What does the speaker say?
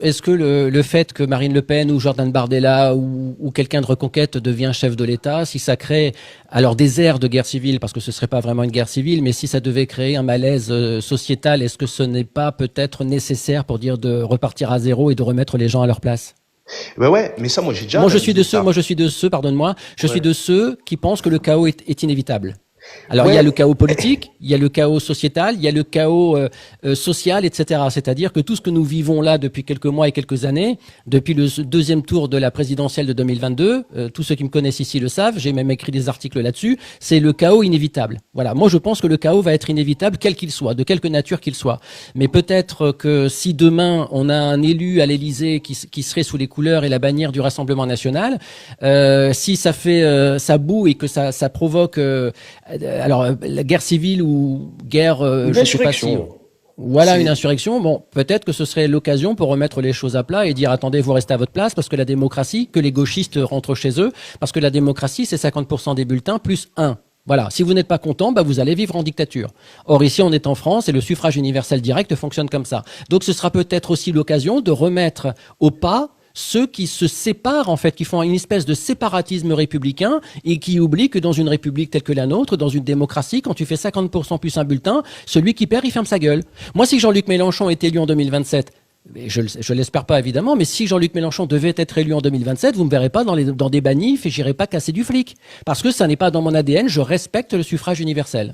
Est-ce que le fait que Marine Le Pen ou Jordan Bardella ou quelqu'un de Reconquête devient chef de l'État, si ça crée alors des airs de guerre civile, parce que ce serait pas vraiment une guerre civile, mais si ça devait créer un malaise sociétal, est-ce que ce n'est pas peut-être nécessaire pour dire de repartir à zéro et de remettre les gens à leur place? Ben ouais, mais ça, moi, j'ai déjà analysé Moi ça. je suis de ceux, pardonne-moi, je suis Ouais. de ceux qui pensent que le chaos est inévitable. Alors il y a le Ouais, chaos politique, il y a le chaos sociétal, il y a le chaos social, etc. C'est-à-dire que tout ce que nous vivons là depuis quelques mois et quelques années, depuis le deuxième tour de la présidentielle de 2022, tous ceux qui me connaissent ici le savent, j'ai même écrit des articles là-dessus, c'est le chaos inévitable. Voilà, moi je pense que le chaos va être inévitable quel qu'il soit, de quelque nature qu'il soit. Mais peut-être que si demain on a un élu à l'Élysée qui serait sous les couleurs et la bannière du Rassemblement national, si ça fait ça boue et que ça provoque alors, la guerre civile ou guerre, une je ne sais pas si... insurrection. Voilà une C'est, insurrection. Bon, peut-être que ce serait l'occasion pour remettre les choses à plat et dire attendez, vous restez à votre place parce que la démocratie, que les gauchistes rentrent chez eux, parce que la démocratie, c'est 50% des bulletins plus un. Voilà, si vous n'êtes pas content, bah vous allez vivre en dictature. Or ici, on est en France et le suffrage universel direct fonctionne comme ça. Donc ce sera peut-être aussi l'occasion de remettre au pas ceux qui se séparent, en fait, qui font une espèce de séparatisme républicain et qui oublient que dans une république telle que la nôtre, dans une démocratie, quand tu fais 50% plus un bulletin, celui qui perd, il ferme sa gueule. Moi, si Jean-Luc Mélenchon est élu en 2027, et je l'espère pas évidemment, mais si Jean-Luc Mélenchon devait être élu en 2027, vous me verrez pas dans des banifs et j'irai pas casser du flic. Parce que ça n'est pas dans mon ADN, je respecte le suffrage universel.